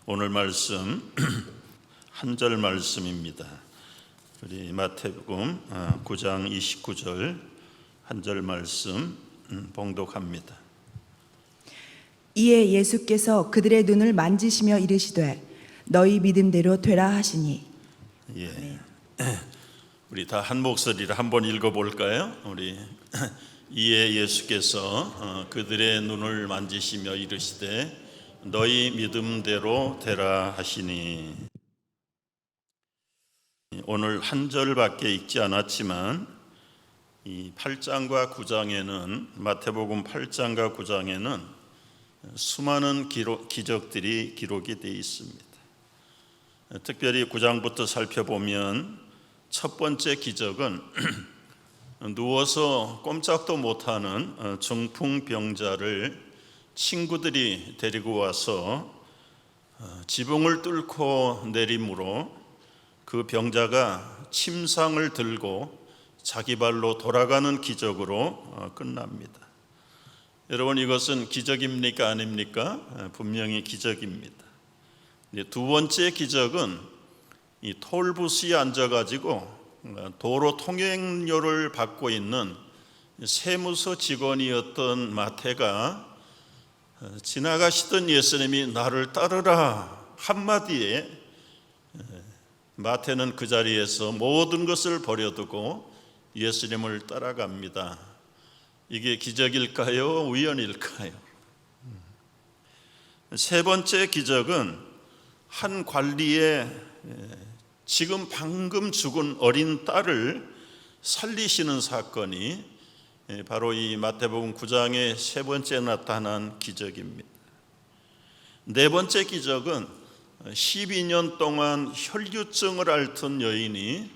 오늘 말씀 한 절 말씀입니다. 우리 마태복음 9장 29절 한 절 말씀 봉독합니다. 이에 예수께서 그들의 눈을 만지시며 이르시되 너희 믿음대로 되라 하시니. 예. 우리 다 한 목소리로 한번 읽어볼까요? 우리 이에 예수께서 그들의 눈을 만지시며 이르시되 너희 믿음대로 되라 하시니. 오늘 한 절밖에 읽지 않았지만 이 8장과 9장에는 마태복음 8장과 9장에는 수많은 기적들이 기록이 되어 있습니다. 특별히 9장부터 살펴보면 첫 번째 기적은 누워서 꼼짝도 못하는 중풍병자를 친구들이 데리고 와서 지붕을 뚫고 내림으로 그 병자가 침상을 들고 자기 발로 돌아가는 기적으로 끝납니다. 여러분, 이것은 기적입니까 아닙니까? 분명히 기적입니다. 두 번째 기적은 이 톨부스에 앉아가지고 도로 통행료를 받고 있는 세무서 직원이었던 마태가 지나가시던 예수님이 나를 따르라 한마디에 마태는 그 자리에서 모든 것을 버려두고 예수님을 따라갑니다. 이게 기적일까요? 우연일까요? 세 번째 기적은 한 관리의 지금 방금 죽은 어린 딸을 살리시는 사건이 바로 이 마태복음 9장의 세 번째 나타난 기적입니다. 네 번째 기적은 12년 동안 혈류증을 앓던 여인이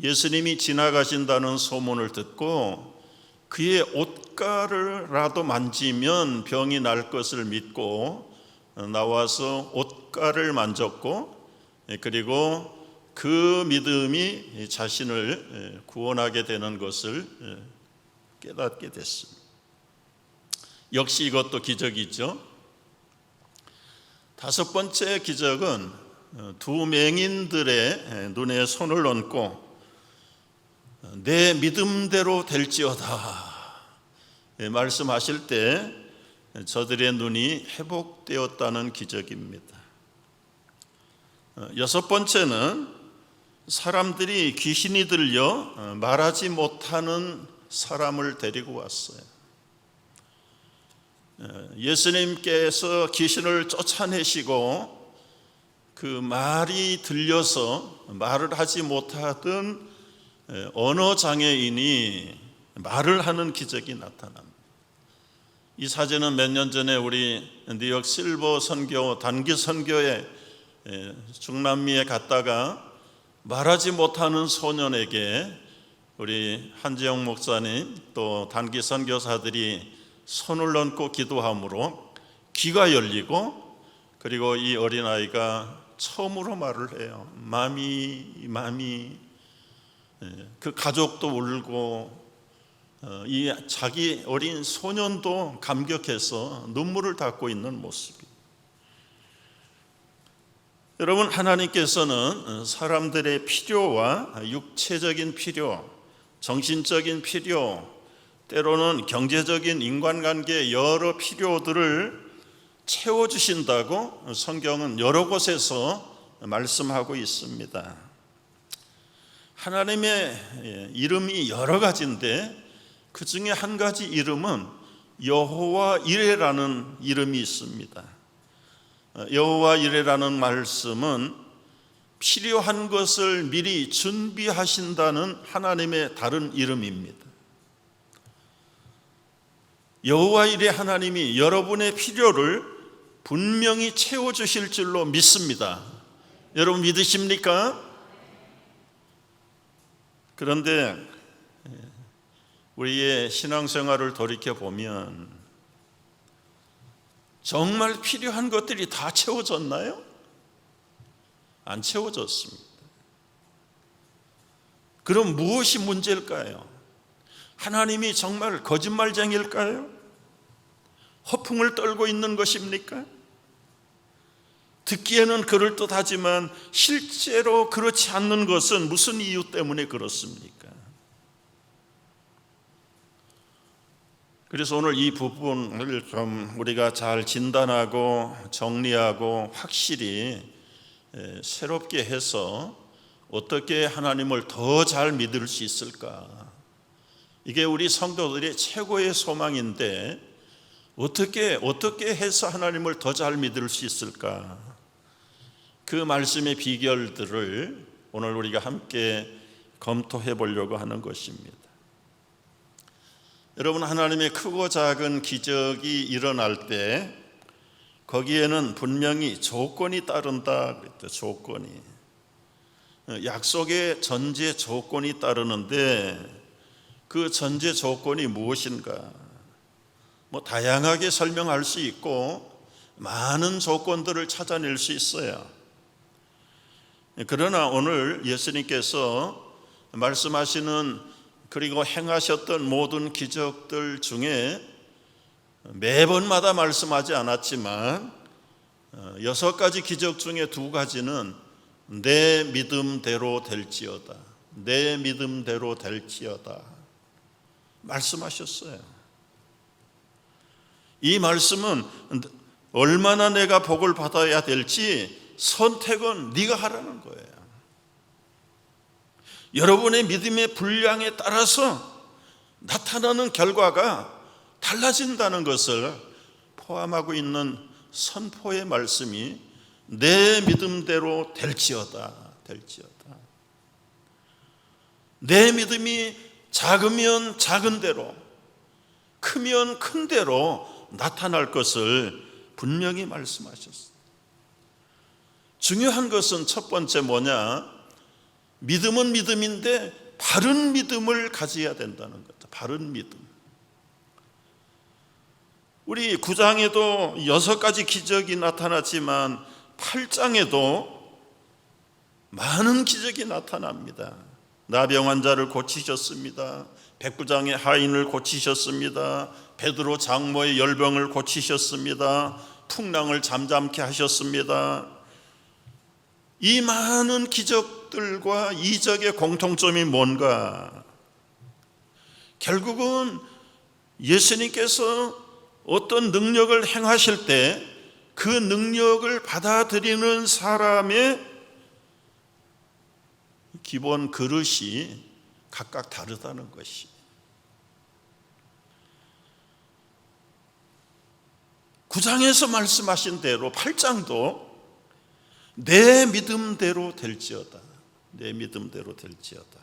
예수님이 지나가신다는 소문을 듣고 그의 옷가루라도 만지면 병이 날 것을 믿고 나와서 옷가루를 만졌고, 그리고 그 믿음이 자신을 구원하게 되는 것을 깨닫게 됐습니다. 역시 이것도 기적이죠. 다섯 번째 기적은 두 맹인들의 눈에 손을 얹고 내 믿음대로 될지어다 말씀하실 때 저들의 눈이 회복되었다는 기적입니다. 여섯 번째는 사람들이 귀신이 들려 말하지 못하는 사람을 데리고 왔어요. 예수님께서 귀신을 쫓아내시고 그 말이 들려서 말을 하지 못하던 언어 장애인이 말을 하는 기적이 나타납니다. 이 사진은 몇 년 전에 우리 뉴욕 실버 선교 단기 선교에 중남미에 갔다가 말하지 못하는 소년에게 우리 한지영 목사님 또 단기 선교사들이 손을 얹고 기도함으로 귀가 열리고, 그리고 이 어린아이가 처음으로 말을 해요. 마미. 그 가족도 울고 이 자기 어린 소년도 감격해서 눈물을 닦고 있는 모습이. 여러분, 하나님께서는 사람들의 필요와 육체적인 필요, 정신적인 필요, 때로는 경제적인 인간관계의 여러 필요들을 채워주신다고 성경은 여러 곳에서 말씀하고 있습니다. 하나님의 이름이 여러 가지인데 그 중에 한 가지 이름은 여호와 이레라는 이름이 있습니다. 여호와 이레라는 말씀은 필요한 것을 미리 준비하신다는 하나님의 다른 이름입니다. 여호와 이레 하나님이 여러분의 필요를 분명히 채워주실 줄로 믿습니다. 여러분 믿으십니까? 그런데 우리의 신앙생활을 돌이켜보면 정말 필요한 것들이 다 채워졌나요? 안 채워졌습니다. 그럼 무엇이 문제일까요? 하나님이 정말 거짓말쟁이일까요? 허풍을 떨고 있는 것입니까? 듣기에는 그럴듯하지만 실제로 그렇지 않는 것은 무슨 이유 때문에 그렇습니까? 그래서 오늘 이 부분을 좀 우리가 잘 진단하고 정리하고 확실히 새롭게 해서 어떻게 하나님을 더 잘 믿을 수 있을까? 이게 우리 성도들의 최고의 소망인데 어떻게 해서 하나님을 더 잘 믿을 수 있을까? 그 말씀의 비결들을 오늘 우리가 함께 검토해 보려고 하는 것입니다. 여러분, 하나님의 크고 작은 기적이 일어날 때 거기에는 분명히 조건이 따른다 그랬죠. 조건이. 약속의 전제 조건이 따르는데 그 전제 조건이 무엇인가? 다양하게 설명할 수 있고 많은 조건들을 찾아낼 수 있어요. 그러나 오늘 예수님께서 말씀하시는 그리고 행하셨던 모든 기적들 중에 매번마다 말씀하지 않았지만 6가지 기적 중에 2가지는 내 믿음대로 될지어다, 내 믿음대로 될지어다 말씀하셨어요. 이 말씀은 얼마나 내가 복을 받아야 될지 선택은 네가 하라는 거예요. 여러분의 믿음의 분량에 따라서 나타나는 결과가 달라진다는 것을 포함하고 있는 선포의 말씀이 내 믿음대로 될지어다. 내 믿음이 작으면 작은 대로, 크면 큰 대로 나타날 것을 분명히 말씀하셨어요. 중요한 것은 첫 번째 뭐냐? 믿음은 믿음인데 바른 믿음을 가져야 된다는 거죠. 바른 믿음. 우리 9장에도 6가지 기적이 나타났지만 8장에도 많은 기적이 나타납니다. 나병 환자를 고치셨습니다. 백부장의 하인을 고치셨습니다. 베드로 장모의 열병을 고치셨습니다. 풍랑을 잠잠케 하셨습니다. 이 많은 기적들과 이적의 공통점이 뭔가? 결국은 예수님께서 어떤 능력을 행하실 때 그 능력을 받아들이는 사람의 기본 그릇이 각각 다르다는 것이. 9장에서 말씀하신 대로 8장도 내 믿음대로 될지어다. 내 믿음대로 될지어다.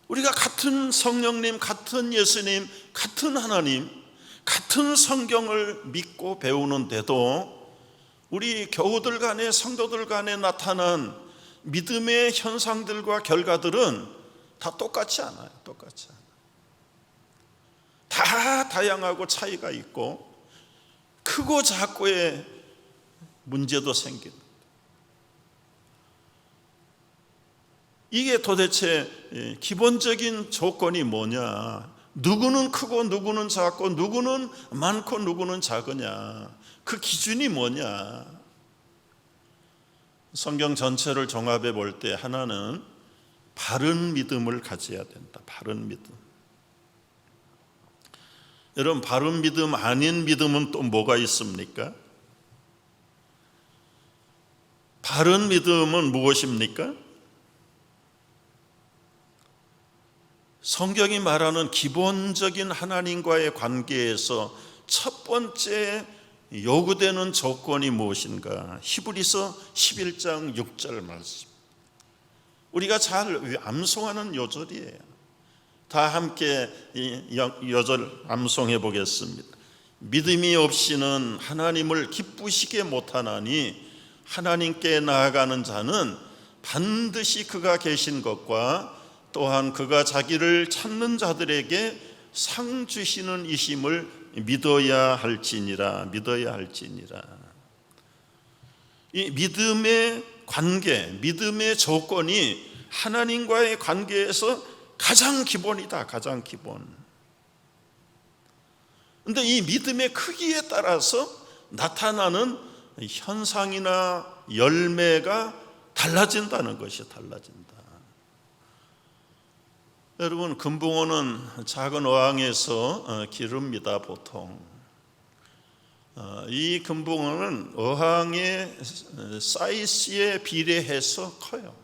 우리가 같은 성령님, 같은 예수님, 같은 하나님, 같은 성경을 믿고 배우는데도 우리 교우들 간에, 성도들 간에 나타난 믿음의 현상들과 결과들은 다 똑같지 않아요. 똑같지 않아요. 다 다양하고 차이가 있고 크고 작고의 문제도 생깁니다. 이게 도대체 기본적인 조건이 뭐냐? 누구는 크고 누구는 작고 누구는 많고 누구는 작으냐? 그 기준이 뭐냐? 성경 전체를 종합해 볼 때 하나는 바른 믿음을 가져야 된다. 바른 믿음. 여러분, 바른 믿음 아닌 믿음은 또 뭐가 있습니까? 바른 믿음은 무엇입니까? 성경이 말하는 기본적인 하나님과의 관계에서 첫 번째 요구되는 조건이 무엇인가? 히브리서 11장 6절 말씀. 우리가 잘 암송하는 요절이에요. 다 함께 이 요절 암송해 보겠습니다. 믿음이 없이는 하나님을 기쁘시게 못하나니 하나님께 나아가는 자는 반드시 그가 계신 것과 또한 그가 자기를 찾는 자들에게 상 주시는 이심을 믿어야 할지니라. 이 믿음의 관계, 믿음의 조건이 하나님과의 관계에서 가장 기본이다. 가장 기본. 그런데 이 믿음의 크기에 따라서 나타나는 현상이나 열매가 달라진다는 것이 달라진다. 여러분, 금붕어는 작은 어항에서 기릅니다. 보통 이 금붕어는 어항의 사이즈에 비례해서 커요.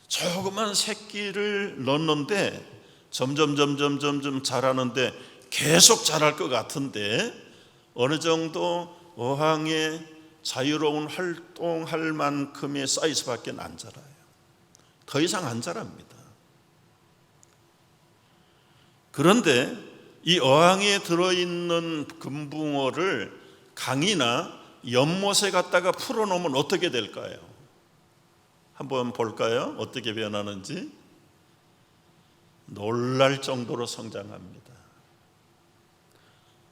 조그만 새끼를 넣는데 점점 자라는데 계속 자랄 것 같은데 어느 정도 어항에 자유로운 활동할 만큼의 사이즈밖에 안 자라요. 더 이상 안 자랍니다. 그런데 이 어항에 들어있는 금붕어를 강이나 연못에 갖다가 풀어놓으면 어떻게 될까요? 한번 볼까요? 어떻게 변하는지. 놀랄 정도로 성장합니다.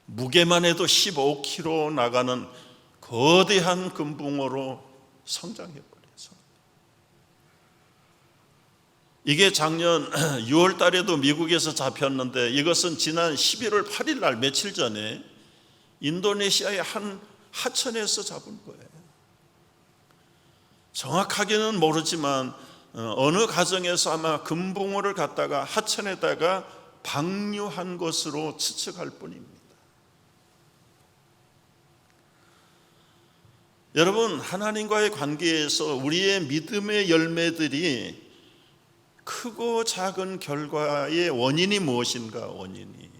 무게만 해도 15kg 나가는 거대한 금붕어로 성장해버려서 이게 작년 6월 달에도 미국에서 잡혔는데 이것은 지난 11월 8일 날 며칠 전에 인도네시아의 한 하천에서 잡은 거예요. 정확하게는 모르지만 어느 가정에서 아마 금붕어를 갖다가 하천에다가 방류한 것으로 추측할 뿐입니다. 여러분, 하나님과의 관계에서 우리의 믿음의 열매들이 크고 작은 결과의 원인이 무엇인가? 원인이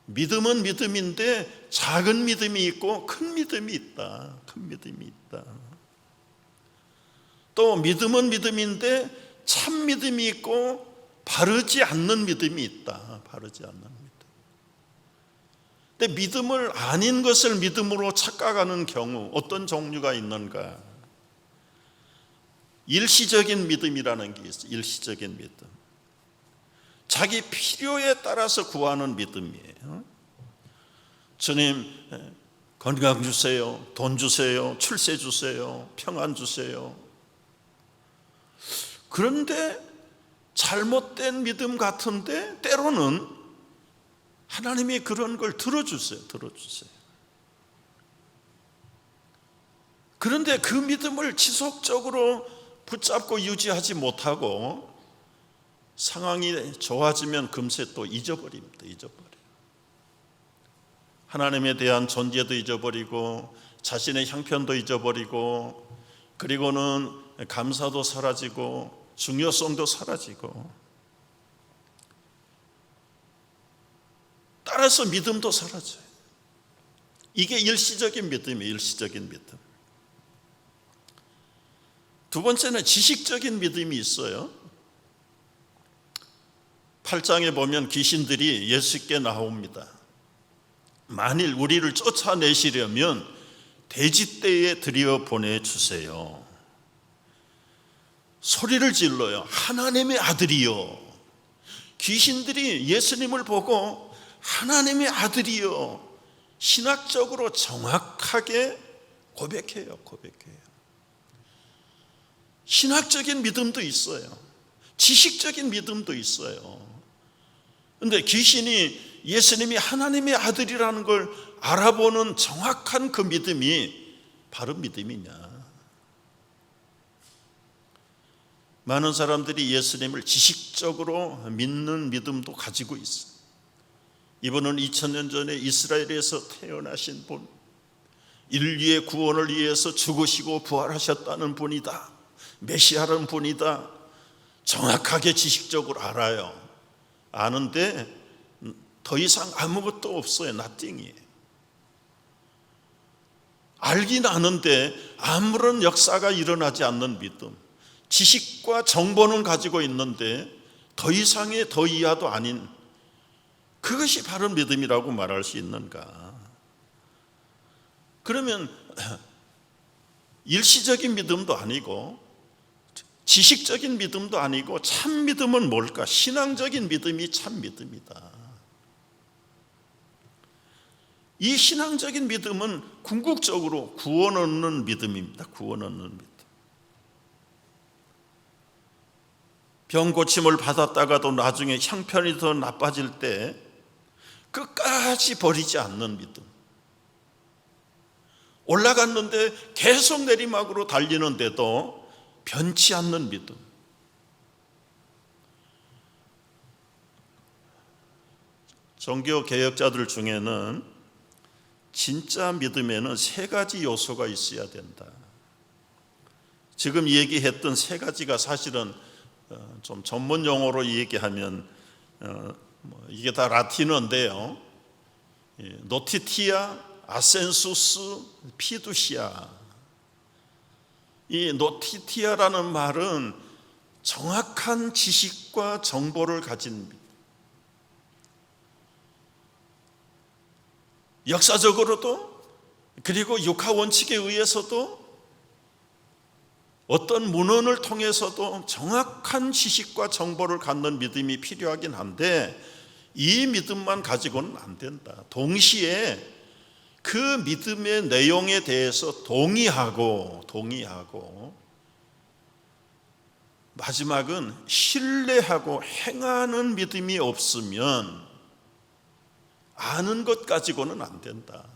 믿음은 믿음인데 작은 믿음이 있고 큰 믿음이 있다. 큰 믿음이 있다. 또 믿음은 믿음인데 참 믿음이 있고 바르지 않는 믿음이 있다. 바르지 않는 믿음. 근데 믿음을 아닌 것을 믿음으로 착각하는 경우 어떤 종류가 있는가? 일시적인 믿음이라는 게 있어요. 일시적인 믿음. 자기 필요에 따라서 구하는 믿음이에요. 주님, 건강 주세요, 돈 주세요, 출세 주세요, 평안 주세요. 그런데 잘못된 믿음 같은데 때로는 하나님이 그런 걸 들어주세요. 그런데 그 믿음을 지속적으로 붙잡고 유지하지 못하고 상황이 좋아지면 금세 또 잊어버립니다. 하나님에 대한 존재도 잊어버리고 자신의 형편도 잊어버리고 그리고는 감사도 사라지고 중요성도 사라지고 따라서 믿음도 사라져요. 이게 일시적인 믿음이에요. 일시적인 믿음. 두 번째는 지식적인 믿음이 있어요. 8장에 보면 귀신들이 예수께 나옵니다. 만일 우리를 쫓아내시려면 돼지떼에 들여 보내주세요. 소리를 질러요. 하나님의 아들이요. 귀신들이 예수님을 보고 하나님의 아들이요. 신학적으로 정확하게 고백해요. 신학적인 믿음도 있어요. 지식적인 믿음도 있어요. 그런데 귀신이 예수님이 하나님의 아들이라는 걸 알아보는 정확한 그 믿음이 바른 믿음이냐? 많은 사람들이 예수님을 지식적으로 믿는 믿음도 가지고 있어요. 이분은 2000년 전에 이스라엘에서 태어나신 분, 인류의 구원을 위해서 죽으시고 부활하셨다는 분이다. 메시아라는 분이다. 정확하게 지식적으로 알아요. 아는데 더 이상 아무것도 없어요. nothing이에요. 알긴 아는데 아무런 역사가 일어나지 않는 믿음. 지식과 정보는 가지고 있는데 더 이상의 더 이하도 아닌 그것이 바른 믿음이라고 말할 수 있는가? 그러면 일시적인 믿음도 아니고 지식적인 믿음도 아니고 참 믿음은 뭘까? 신앙적인 믿음이 참 믿음이다. 이 신앙적인 믿음은 궁극적으로 구원 얻는 믿음입니다. 구원 얻는 믿음. 병 고침을 받았다가도 나중에 형편이 더 나빠질 때 끝까지 버리지 않는 믿음. 올라갔는데 계속 내리막으로 달리는데도 변치 않는 믿음. 종교 개혁자들 중에는 진짜 믿음에는 세 가지 요소가 있어야 된다. 지금 얘기했던 세 가지가 사실은 좀 전문 용어로 얘기하면 이게 다 라틴어인데요. 노티티아, 아센수스, 피두시아. 이 노티티아라는 말은 정확한 지식과 정보를 가진 믿음. 역사적으로도 그리고 육하 원칙에 의해서도 어떤 문헌을 통해서도 정확한 지식과 정보를 갖는 믿음이 필요하긴 한데 이 믿음만 가지고는 안 된다. 동시에 그 믿음의 내용에 대해서 동의하고 마지막은 신뢰하고 행하는 믿음이 없으면 아는 것 가지고는 안 된다.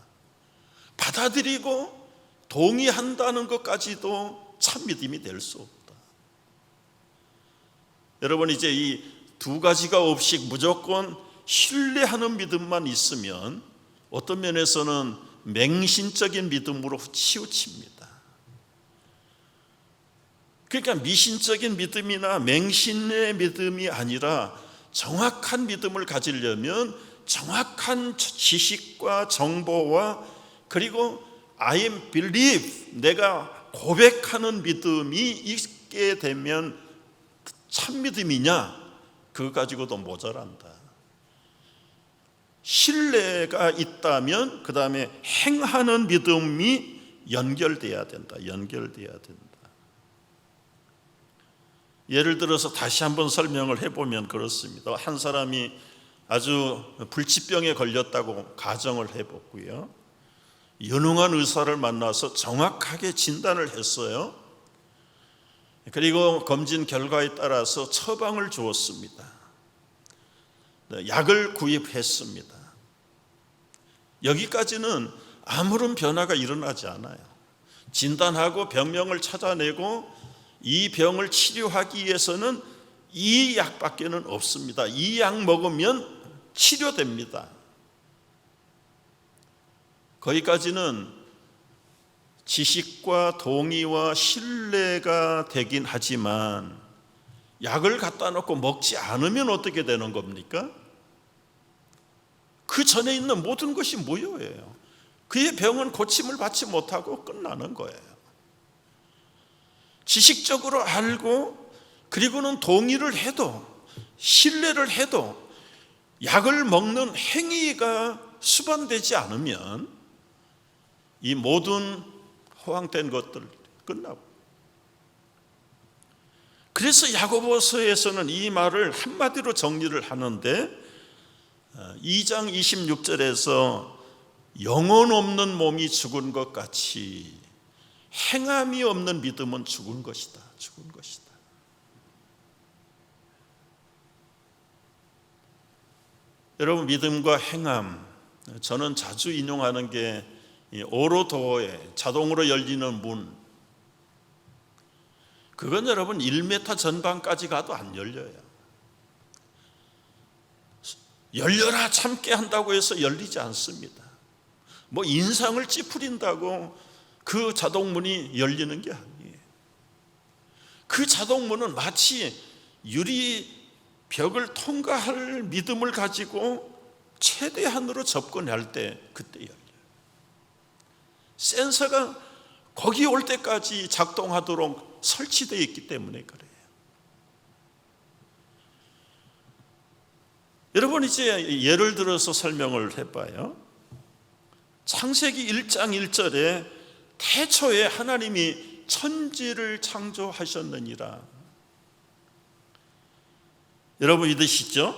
받아들이고 동의한다는 것까지도 참 믿음이 될 수 없다. 여러분, 이제 이 두 가지가 없이 무조건 신뢰하는 믿음만 있으면 어떤 면에서는 맹신적인 믿음으로 치우칩니다. 그러니까 미신적인 믿음이나 맹신의 믿음이 아니라 정확한 믿음을 가지려면 정확한 지식과 정보와 그리고 I believe, 내가 고백하는 믿음이 있게 되면 참 믿음이냐? 그거 가지고도 모자란다. 신뢰가 있다면 그 다음에 행하는 믿음이 연결돼야 된다. 예를 들어서 다시 한번 설명을 해보면 그렇습니다. 한 사람이 아주 불치병에 걸렸다고 가정을 해봤고요. 유능한 의사를 만나서 정확하게 진단을 했어요. 그리고 검진 결과에 따라서 처방을 주었습니다. 약을 구입했습니다. 여기까지는 아무런 변화가 일어나지 않아요. 진단하고 병명을 찾아내고 이 병을 치료하기 위해서는 이 약밖에는 없습니다. 이 약 먹으면 치료됩니다. 거기까지는 지식과 동의와 신뢰가 되긴 하지만 약을 갖다 놓고 먹지 않으면 어떻게 되는 겁니까? 그 전에 있는 모든 것이 무효예요. 그의 병은 고침을 받지 못하고 끝나는 거예요. 지식적으로 알고 그리고는 동의를 해도 신뢰를 해도 약을 먹는 행위가 수반되지 않으면 이 모든 허황된 것들 끝나고. 그래서 야고보서에서는 이 말을 한마디로 정리를 하는데 2장 26절에서 영혼 없는 몸이 죽은 것 같이 행함이 없는 믿음은 죽은 것이다. 여러분, 믿음과 행함, 저는 자주 인용하는 게 오로도어의 자동으로 열리는 문, 그건 여러분 1m 전방까지 가도 안 열려요. 열려라 참게 한다고 해서 열리지 않습니다. 뭐 인상을 찌푸린다고 그 자동문이 열리는 게 아니에요. 그 자동문은 마치 유리 벽을 통과할 믿음을 가지고 최대한으로 접근할 때 그때 열려요. 센서가 거기 올 때까지 작동하도록 설치되어 있기 때문에 그래요. 여러분, 이제 예를 들어서 설명을 해봐요. 창세기 1장 1절에 태초에 하나님이 천지를 창조하셨느니라. 여러분 믿으시죠?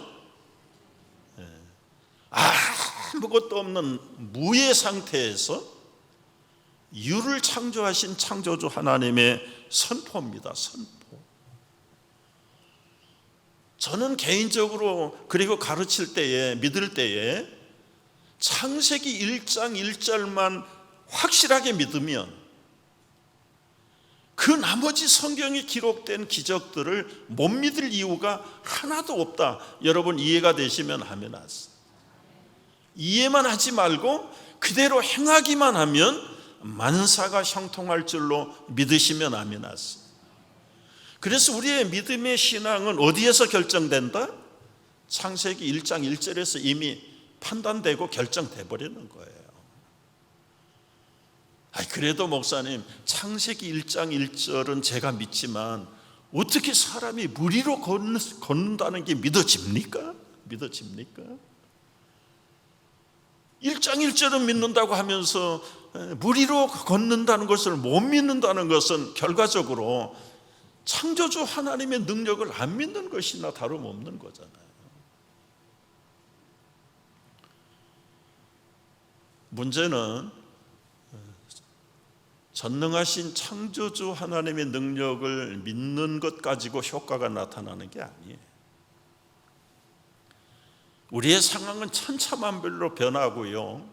아무것도 없는 무의 상태에서 유를 창조하신 창조주 하나님의 선포입니다. 선포. 저는 개인적으로 그리고 가르칠 때에, 믿을 때에 창세기 1장 1절만 확실하게 믿으면 그 나머지 성경에 기록된 기적들을 못 믿을 이유가 하나도 없다. 여러분 이해가 되시면 하면 하세요. 이해만 하지 말고 그대로 행하기만 하면 만사가 형통할 줄로 믿으시면 아멘 하세요. 그래서 우리의 믿음의 신앙은 어디에서 결정된다? 창세기 1장 1절에서 이미 판단되고 결정돼 버리는 거예요. 그래도 목사님, 창세기 1장 1절은 제가 믿지만 어떻게 사람이 물 위로 걷는다는 게 믿어집니까? 1장 1절은 믿는다고 하면서 물 위로 걷는다는 것을 못 믿는다는 것은 결과적으로 창조주 하나님의 능력을 안 믿는 것이나 다름없는 거잖아요. 문제는 전능하신 창조주 하나님의 능력을 믿는 것 가지고 효과가 나타나는 게 아니에요. 우리의 상황은 천차만별로 변하고요,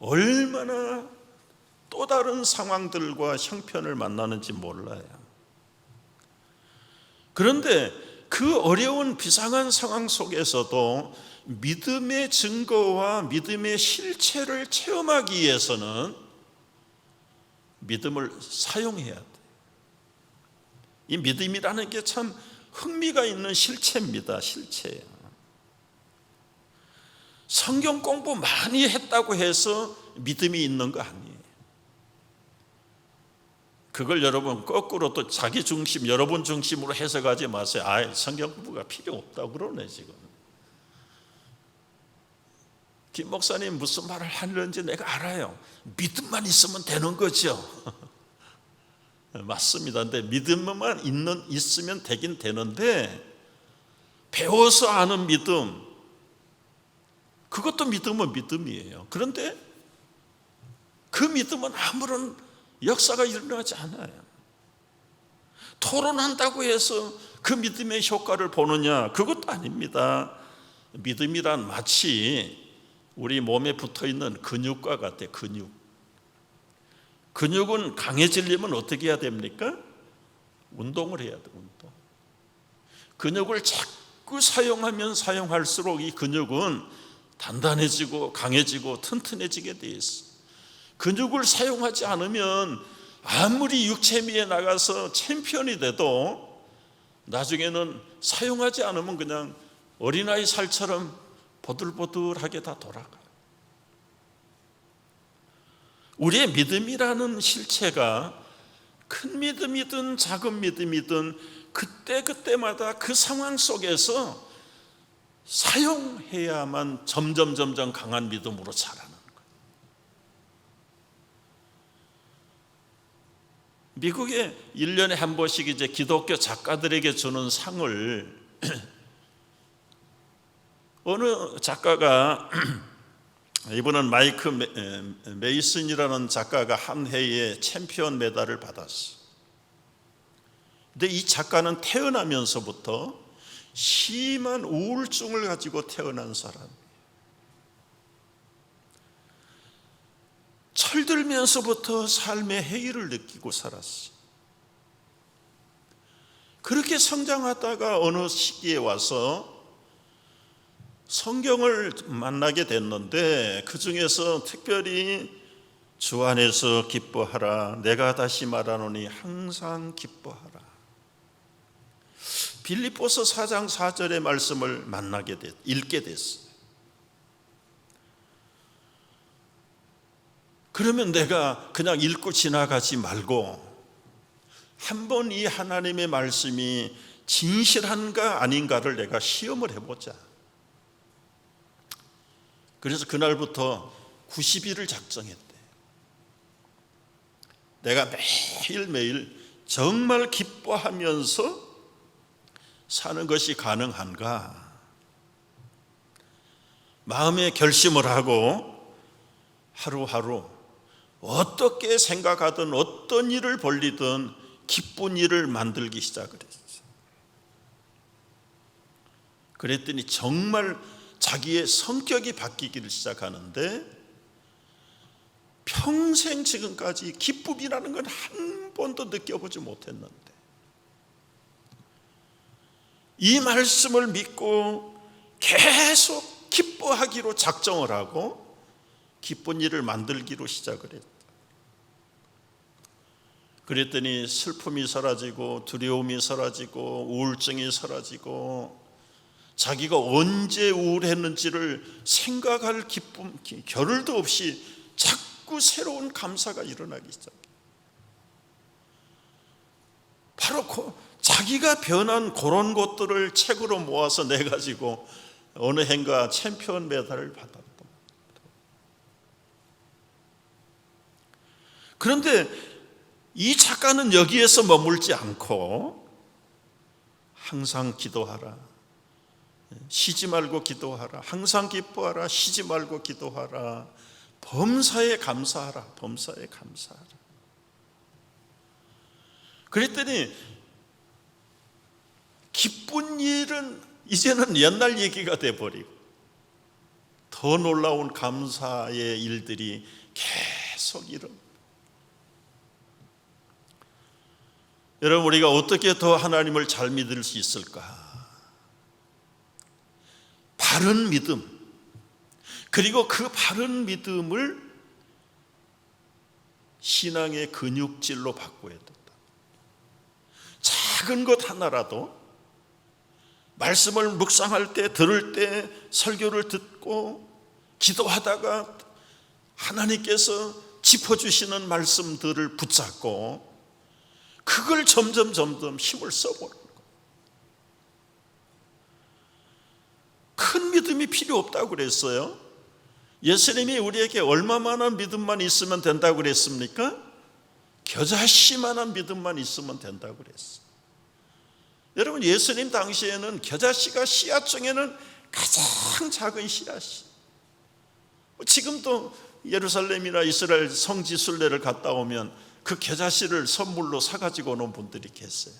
얼마나 또 다른 상황들과 형편을 만나는지 몰라요. 그런데 그 어려운 비상한 상황 속에서도 믿음의 증거와 믿음의 실체를 체험하기 위해서는 믿음을 사용해야 돼. 이 믿음이라는 게 참 흥미가 있는 실체입니다. 실체예요. 성경 공부 많이 했다고 해서 믿음이 있는 거 아니에요. 그걸 여러분 거꾸로 또 자기 중심, 여러분 중심으로 해석하지 마세요. 성경 공부가 필요 없다고 그러네 지금. 김 목사님 무슨 말을 하는지 내가 알아요. 믿음만 있으면 되는 거죠. 맞습니다. 근데 믿음만 있으면 되긴 되는데, 배워서 아는 믿음, 그것도 믿음은 믿음이에요. 그런데 그 믿음은 아무런 역사가 일어나지 않아요. 토론한다고 해서 그 믿음의 효과를 보느냐? 그것도 아닙니다. 믿음이란 마치 우리 몸에 붙어있는 근육과 같아요. 근육은 강해지려면 어떻게 해야 됩니까? 운동을 해야 돼요. 운동. 근육을 자꾸 사용하면 사용할수록 이 근육은 단단해지고 강해지고 튼튼해지게 돼 있어. 근육을 사용하지 않으면 아무리 육체미에 나가서 챔피언이 돼도 나중에는 사용하지 않으면 그냥 어린아이 살처럼 보들보들하게 다 돌아가요. 우리의 믿음이라는 실체가 큰 믿음이든 작은 믿음이든 그때마다 그 상황 속에서 사용해야만 점점 강한 믿음으로 자라는 거예요. 미국에 1년에 한 번씩 이제 기독교 작가들에게 주는 상을 어느 작가가, 이분은 마이크 메이슨이라는 작가가 한 해에 챔피언 메달을 받았어. 근데 이 작가는 태어나면서부터 심한 우울증을 가지고 태어난 사람. 철들면서부터 삶의 해이를 느끼고 살았어. 그렇게 성장하다가 어느 시기에 와서 성경을 만나게 됐는데, 그 중에서 특별히 주 안에서 기뻐하라, 내가 다시 말하노니 항상 기뻐하라, 빌립보서 4장 4절의 말씀을 읽게 됐어요. 그러면 내가 그냥 읽고 지나가지 말고 한번 이 하나님의 말씀이 진실한가 아닌가를 내가 시험을 해보자. 그래서 그날부터 90일을 작정했대. 내가 매일매일 정말 기뻐하면서 사는 것이 가능한가? 마음에 결심을 하고 하루하루 어떻게 생각하든 어떤 일을 벌리든 기쁜 일을 만들기 시작을 했어요. 그랬더니 정말 자기의 성격이 바뀌기를 시작하는데 평생 지금까지 기쁨이라는 건 한 번도 느껴보지 못했는데 이 말씀을 믿고 계속 기뻐하기로 작정을 하고 기쁜 일을 만들기로 시작을 했다. 그랬더니 슬픔이 사라지고 두려움이 사라지고 우울증이 사라지고 자기가 언제 우울했는지를 생각할 기쁨, 겨를도 없이 자꾸 새로운 감사가 일어나기 시작해요. 바로 자기가 변한 그런 것들을 책으로 모아서 내가지고 어느 해인가 챔피언 메달을 받았다. 그런데 이 작가는 여기에서 머물지 않고 항상 기도하라, 쉬지 말고 기도하라, 항상 기뻐하라, 쉬지 말고 기도하라, 범사에 감사하라, 범사에 감사하라. 그랬더니 기쁜 일은 이제는 옛날 얘기가 돼버리고 더 놀라운 감사의 일들이 계속 일어납니다. 여러분, 우리가 어떻게 더 하나님을 잘 믿을 수 있을까? 바른 믿음, 그리고 그 바른 믿음을 신앙의 근육질로 바꿔야 된다. 작은 것 하나라도 말씀을 묵상할 때, 들을 때, 설교를 듣고 기도하다가 하나님께서 짚어주시는 말씀들을 붙잡고 그걸 점점 힘을 써보는 거예요. 큰 믿음이 필요 없다고 그랬어요. 예수님이 우리에게 얼마만한 믿음만 있으면 된다고 그랬습니까? 겨자씨만한 믿음만 있으면 된다고 그랬어요. 여러분, 예수님 당시에는 겨자씨가 씨앗 중에는 가장 작은 씨앗이, 지금도 예루살렘이나 이스라엘 성지 순례를 갔다 오면 그 겨자씨를 선물로 사가지고 오는 분들이 계세요.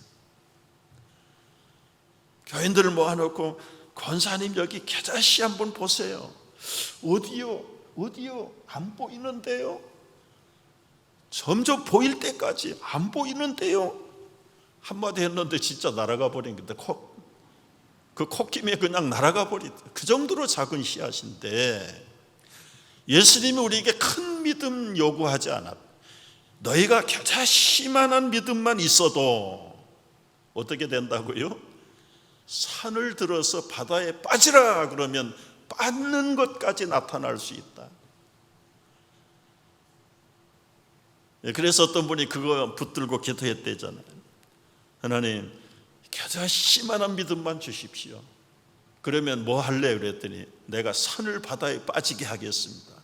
교인들을 모아놓고 권사님 여기 겨자씨 한번 보세요. 어디요? 안 보이는데요? 점점 보일 때까지 안 보이는데요? 한마디 했는데 진짜 날아가 버린 건데 그 콧김에 그냥 날아가 버리다. 그 정도로 작은 씨앗인데 예수님이 우리에게 큰 믿음 요구하지 않았다. 너희가 겨자씨만한 믿음만 있어도 어떻게 된다고요? 산을 들어서 바다에 빠지라 그러면 빠는 것까지 나타날 수 있다. 그래서 어떤 분이 그거 붙들고 기도했대잖아요. 하나님, 겨자씨만한 믿음만 주십시오. 그러면 뭐 할래? 그랬더니 내가 산을 바다에 빠지게 하겠습니다.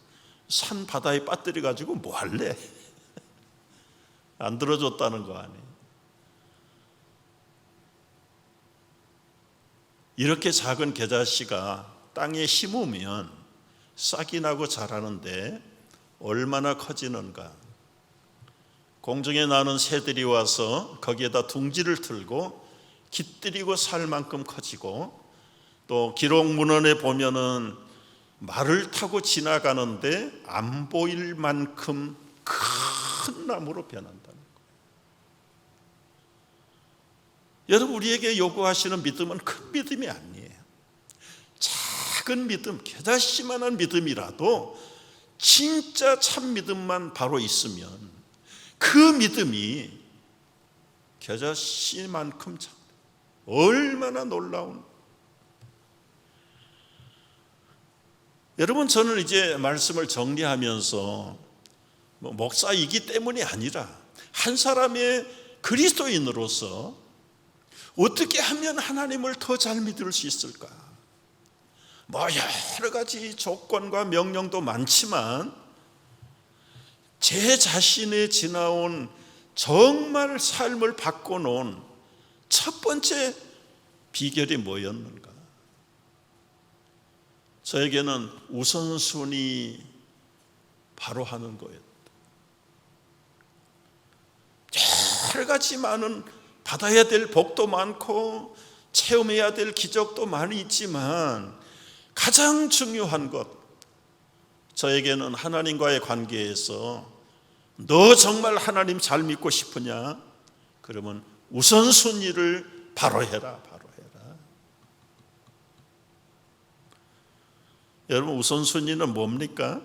산 바다에 빠뜨려 가지고 뭐 할래? 안 들어줬다는 거 아니에요. 이렇게 작은 겨자씨가 땅에 심으면 싹이 나고 자라는데 얼마나 커지는가. 공중에 나는 새들이 와서 거기에다 둥지를 틀고 깃들이고 살 만큼 커지고, 또 기록문헌에 보면은 말을 타고 지나가는데 안 보일 만큼 큰 나무로 변한다는 거예요. 여러분, 우리에게 요구하시는 믿음은 큰 믿음이 아니에요. 작은 믿음, 겨자씨만한 믿음이라도 진짜 참 믿음만 바로 있으면 그 믿음이 겨자씨만큼 참 얼마나 놀라운. 여러분, 저는 이제 말씀을 정리하면서 목사이기 때문이 아니라 한 사람의 그리스도인으로서 어떻게 하면 하나님을 더 잘 믿을 수 있을까? 여러 가지 조건과 명령도 많지만 제 자신에 지나온 정말 삶을 바꿔놓은 첫 번째 비결이 뭐였는가? 저에게는 우선순위 바로 하는 거였다. 여러 가지 많은 받아야 될 복도 많고 체험해야 될 기적도 많이 있지만 가장 중요한 것, 저에게는 하나님과의 관계에서 너 정말 하나님 잘 믿고 싶으냐? 그러면 우선순위를 바로 해라. 여러분, 우선순위는 뭡니까?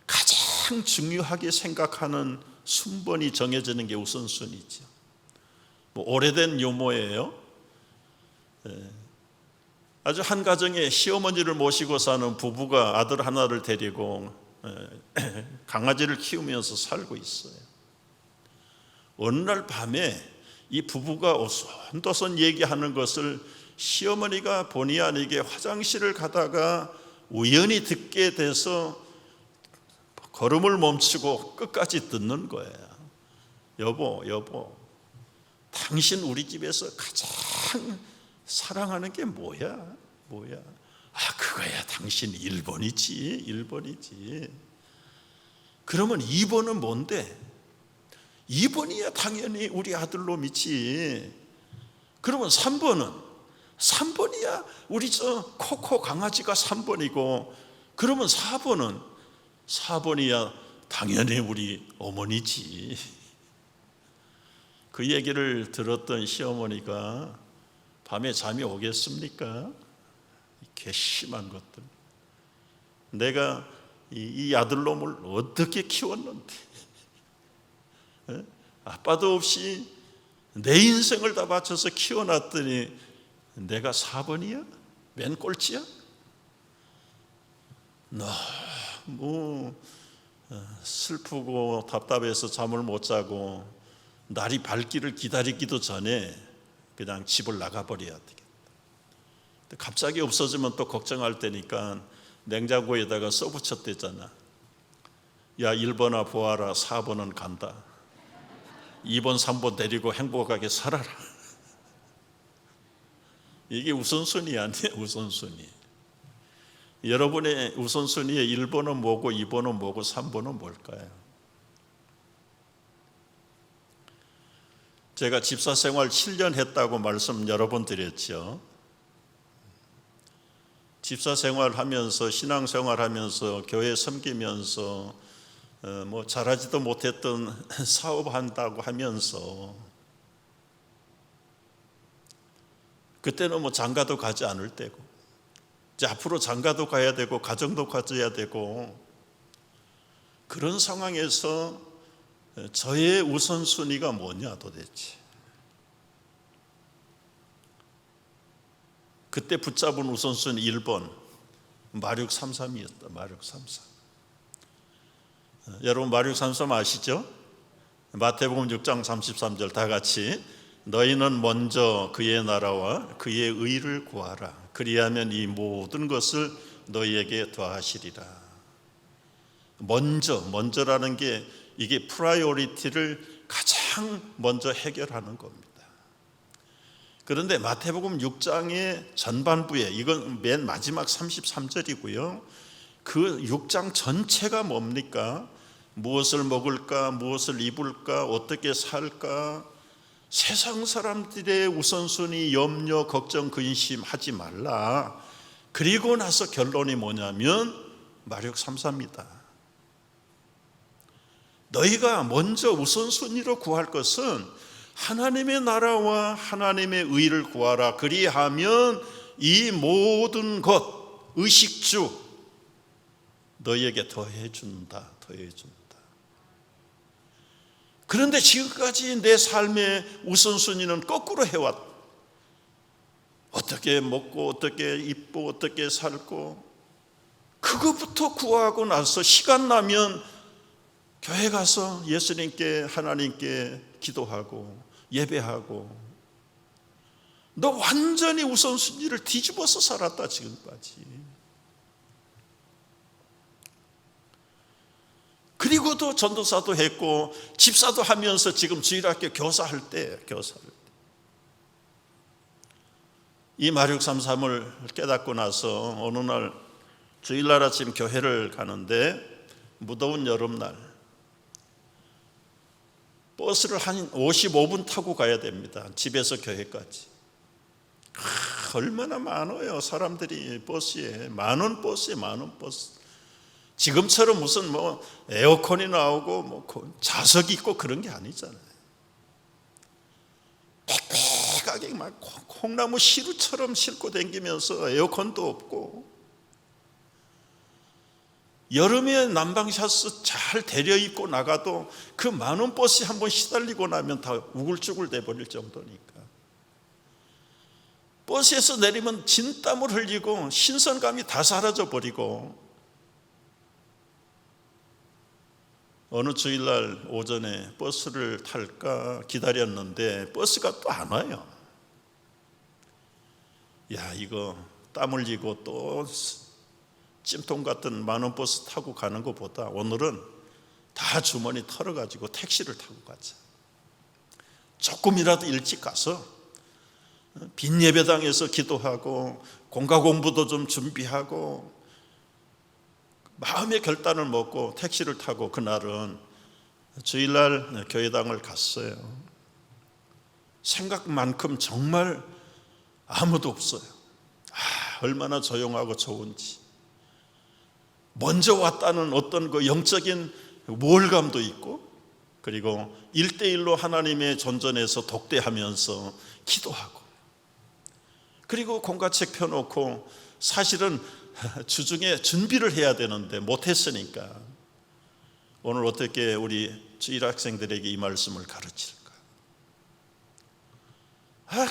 가장 중요하게 생각하는 순번이 정해지는 게 우선순위죠. 오래된 유머예요. 아주 한 가정에 시어머니를 모시고 사는 부부가 아들 하나를 데리고 강아지를 키우면서 살고 있어요. 어느 날 밤에 이 부부가 오손도손 얘기하는 것을 시어머니가 본의 아니게 화장실을 가다가 우연히 듣게 돼서 걸음을 멈추고 끝까지 듣는 거예요. 여보, 당신 우리 집에서 가장 사랑하는 게 뭐야? 그거야, 당신 1번이지. 그러면 2번은 뭔데? 2번이야 당연히 우리 아들놈이지. 그러면 3번이야 우리 저 코코 강아지가 3번이고, 그러면 4번이야 당연히 우리 어머니지. 그 얘기를 들었던 시어머니가 밤에 잠이 오겠습니까? 괘씸한 것들. 내가 이 아들놈을 어떻게 키웠는데, 아빠도 없이 내 인생을 다 바쳐서 키워놨더니 내가 4번이야? 맨 꼴찌야? 너무 슬프고 답답해서 잠을 못 자고 날이 밝기를 기다리기도 전에 그냥 집을 나가버려야 되겠다. 갑자기 없어지면 또 걱정할 테니까 냉장고에다가 써붙였댔잖아. 야, 1번아 보아라, 4번은 간다. 2번 3번 데리고 행복하게 살아라. 이게 우선순위 아니에요. 우선순위. 여러분의 우선순위의 1번은 뭐고 2번은 뭐고 3번은 뭘까요? 제가 집사 생활 7년 했다고 말씀 여러 번 드렸죠. 집사 생활하면서, 신앙 생활하면서, 교회 섬기면서 잘하지도 못했던 사업한다고 하면서, 그때는 장가도 가지 않을 때고, 이제 앞으로 장가도 가야 되고 가정도 가져야 되고, 그런 상황에서 저의 우선순위가 뭐냐 도대체. 그때 붙잡은 우선순위 1번 마륙 33이었다. 마륙 33. 여러분 마륙 33 아시죠? 마태복음 6장 33절 다 같이, 너희는 먼저 그의 나라와 그의 의를 구하라. 그리하면 이 모든 것을 너희에게 더하시리라. 먼저라는 게 이게 프라이오리티를 가장 먼저 해결하는 겁니다. 그런데 마태복음 6장의 전반부에, 이건 맨 마지막 33절이고요. 그 6장 전체가 뭡니까? 무엇을 먹을까? 무엇을 입을까? 어떻게 살까? 세상 사람들의 우선순위, 염려, 걱정, 근심하지 말라. 그리고 나서 결론이 뭐냐면 마륙 33입니다. 너희가 먼저 우선순위로 구할 것은 하나님의 나라와 하나님의 의를 구하라. 그리하면 이 모든 것, 의식주 너희에게 더해준다. 그런데 지금까지 내 삶의 우선순위는 거꾸로 해왔다. 어떻게 먹고 어떻게 입고 어떻게 살고, 그것부터 구하고 나서 시간 나면 교회 가서 예수님께, 하나님께 기도하고 예배하고, 너 완전히 우선순위를 뒤집어서 살았다 지금까지. 그리고도 전도사도 했고 집사도 하면서 지금 주일학교 교사할 때 이 마륙 33을 깨닫고 나서 어느 날 주일날 아침 교회를 가는데, 무더운 여름날 버스를 한 55분 타고 가야 됩니다. 집에서 교회까지. 얼마나 많아요. 사람들이 버스에, 많은 버스에 많은 버스. 지금처럼 무슨 뭐 에어컨이 나오고 뭐 좌석이 있고 그런 게 아니잖아요. 빽빽하게 막 콩나무 시루처럼 싣고 다니면서 에어컨도 없고, 여름에 난방샤스 잘 데려 입고 나가도 그 많은 버스에 한번 시달리고 나면 다 우글쭈글 돼버릴 정도니까. 버스에서 내리면 진땀을 흘리고 신선감이 다 사라져 버리고, 어느 주일날 오전에 버스를 탈까 기다렸는데 버스가 또 안 와요. 야, 이거 땀 흘리고 또 찜통 같은 많은 버스 타고 가는 것보다 오늘은 다 주머니 털어가지고 택시를 타고 가자. 조금이라도 일찍 가서 빈 예배당에서 기도하고 공과 공부도 좀 준비하고 마음의 결단을 먹고 택시를 타고 그날은 주일날 교회당을 갔어요. 생각만큼 정말 아무도 없어요. 얼마나 조용하고 좋은지. 먼저 왔다는 어떤 그 영적인 우월감도 있고, 그리고 1대1로 하나님의 존전에서 독대하면서 기도하고, 그리고 공과책 펴놓고 사실은 주중에 준비를 해야 되는데 못했으니까 오늘 어떻게 우리 주일 학생들에게 이 말씀을 가르칠까?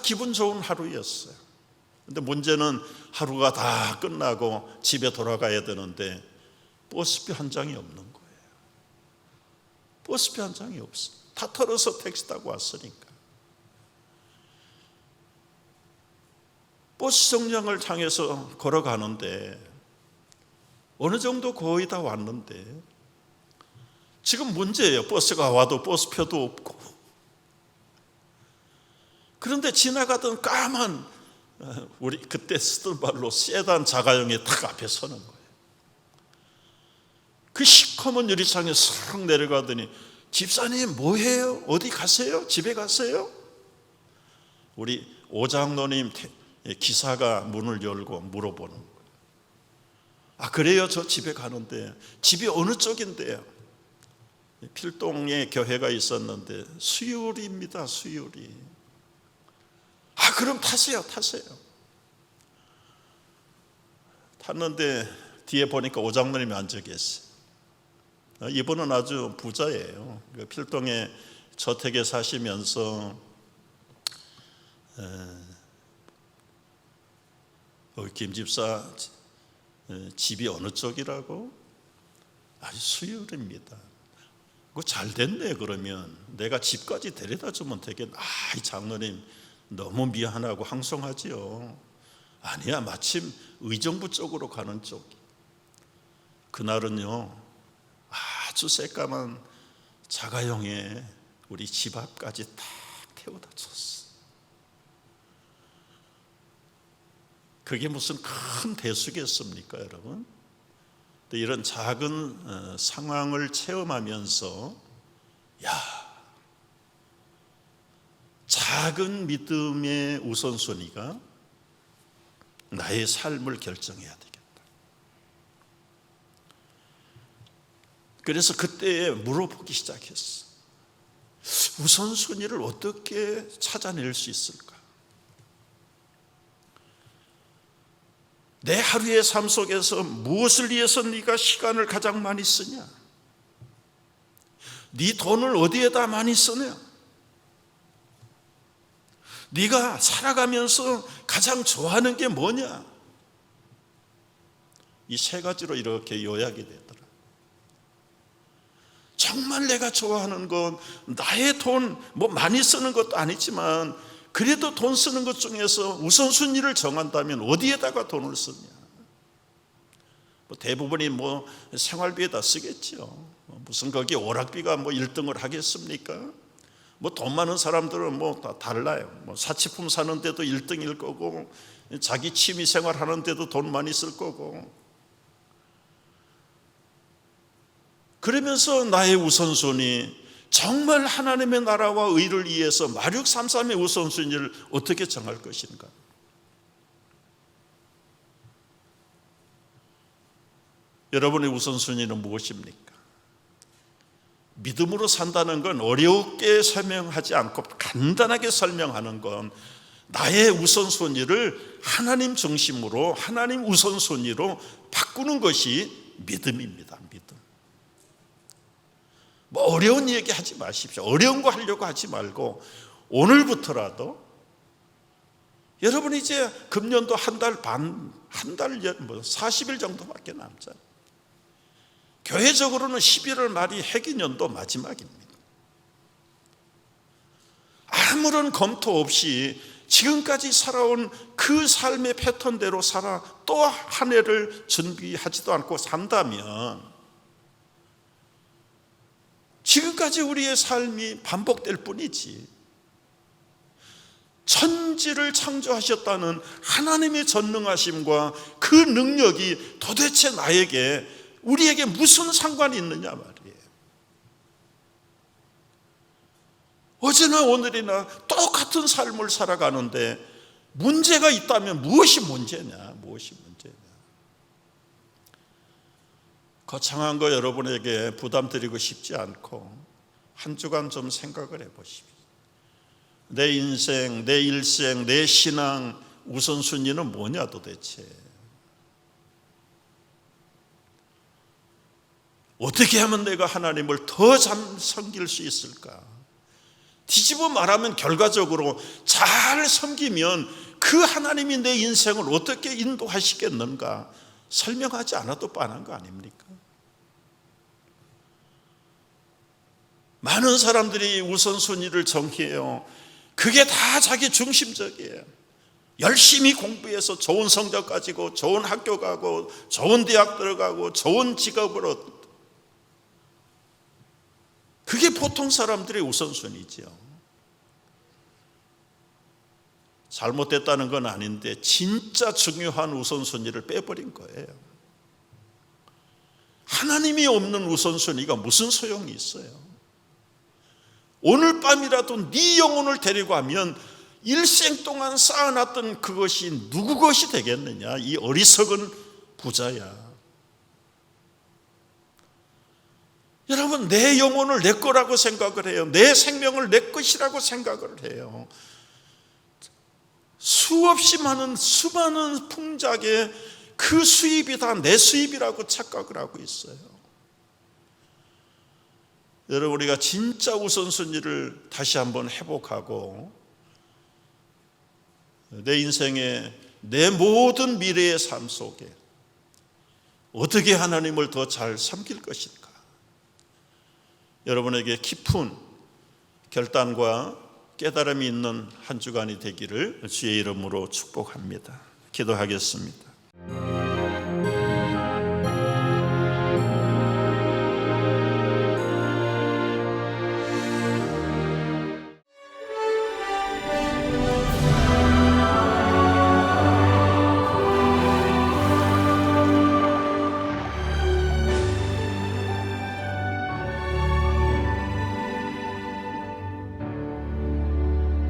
기분 좋은 하루였어요. 근데 문제는 하루가 다 끝나고 집에 돌아가야 되는데 버스표 한 장이 없는 거예요. 버스표 한 장이 없어. 다 털어서 택시 타고 왔으니까. 버스 정류장을 향해서 걸어가는데 어느 정도 거의 다 왔는데 지금 문제예요. 버스가 와도 버스표도 없고. 그런데 지나가던 까만, 우리 그때 쓰던 말로 세단 자가용이 딱 앞에 서는 거예요. 그 시커먼 유리창에 싹 내려가더니 집사님 뭐해요? 어디 가세요? 집에 가세요? 우리 오장로님 기사가 문을 열고 물어보는 거예요. 그래요? 저 집에 가는데. 집이 어느 쪽인데요? 필동에 교회가 있었는데 수유리입니다. 수유리. 그럼 타세요. 탔는데 뒤에 보니까 오장로님이 앉아 계세요. 이분은 아주 부자예요. 필동에 저택에 사시면서 김 집사 집이 어느 쪽이라고? 아주 수유리입니다. 그거 잘 됐네. 그러면 내가 집까지 데려다 주면 되겠네. 이 장로님 너무 미안하고 항송하지요. 아니야, 마침 의정부 쪽으로 가는 쪽. 그날은요 아주 새까만 자가용에 우리 집 앞까지 딱 태워다 줬어. 그게 무슨 큰 대수겠습니까, 여러분? 이런 작은 상황을 체험하면서 작은 믿음의 우선순위가 나의 삶을 결정해야 되겠다. 그래서 그때 물어보기 시작했어. 우선순위를 어떻게 찾아낼 수 있을까? 내 하루의 삶 속에서 무엇을 위해서 네가 시간을 가장 많이 쓰냐? 네 돈을 어디에다 많이 쓰냐? 네가 살아가면서 가장 좋아하는 게 뭐냐? 이 세 가지로 이렇게 요약이 되더라. 정말 내가 좋아하는 건 나의 돈 많이 쓰는 것도 아니지만 그래도 돈 쓰는 것 중에서 우선순위를 정한다면 어디에다가 돈을 쓰냐? 대부분이 생활비에다 쓰겠죠. 무슨 거기 오락비가 1등을 하겠습니까? 돈 많은 사람들은 다 달라요. 사치품 사는 데도 1등일 거고, 자기 취미 생활 하는 데도 돈 많이 쓸 거고. 그러면서 나의 우선순위, 정말 하나님의 나라와 의를 위해서 마륙 33의 우선순위를 어떻게 정할 것인가? 여러분의 우선순위는 무엇입니까? 믿음으로 산다는 건 어렵게 설명하지 않고 간단하게 설명하는 건 나의 우선순위를 하나님 중심으로, 하나님 우선순위로 바꾸는 것이 믿음입니다. 믿음. 뭐 어려운 얘기 하지 마십시오. 어려운 거 하려고 하지 말고 오늘부터라도 여러분이 이제 금년도 한 달 반, 40일 정도밖에 남잖아요. 교회적으로는 11월 말이 해기년도 마지막입니다. 아무런 검토 없이 지금까지 살아온 그 삶의 패턴대로 살아 또 한 해를 준비하지도 않고 산다면 지금까지 우리의 삶이 반복될 뿐이지, 천지를 창조하셨다는 하나님의 전능하심과 그 능력이 도대체 우리에게 무슨 상관이 있느냐 말이에요. 어제나 오늘이나 똑같은 삶을 살아가는데 문제가 있다면 무엇이 문제냐? 거창한 거 여러분에게 부담드리고 싶지 않고 한 주간 좀 생각을 해보십시오. 내 인생, 내 일생, 내 신앙 우선순위는 뭐냐 도대체? 어떻게 하면 내가 하나님을 더 잘 섬길 수 있을까? 뒤집어 말하면 결과적으로 잘 섬기면 그 하나님이 내 인생을 어떻게 인도하시겠는가 설명하지 않아도 뻔한 거 아닙니까? 많은 사람들이 우선순위를 정해요. 그게 다 자기 중심적이에요. 열심히 공부해서 좋은 성적 가지고 좋은 학교 가고 좋은 대학 들어가고 좋은 직업을 얻고, 그게 보통 사람들의 우선순위죠. 잘못됐다는 건 아닌데 진짜 중요한 우선순위를 빼버린 거예요. 하나님이 없는 우선순위가 무슨 소용이 있어요? 오늘 밤이라도 네 영혼을 데리고 가면 일생 동안 쌓아놨던 그것이 누구 것이 되겠느냐? 이 어리석은 부자야. 여러분, 내 영혼을 내 거라고 생각을 해요. 내 생명을 내 것이라고 생각을 해요. 수없이 많은 수많은 풍작의 그 수입이 다 내 수입이라고 착각을 하고 있어요. 여러분, 우리가 진짜 우선순위를 다시 한번 회복하고 내 인생의 내 모든 미래의 삶 속에 어떻게 하나님을 더 잘 섬길 것인가, 여러분에게 깊은 결단과 깨달음이 있는 한 주간이 되기를 주의 이름으로 축복합니다. 기도하겠습니다.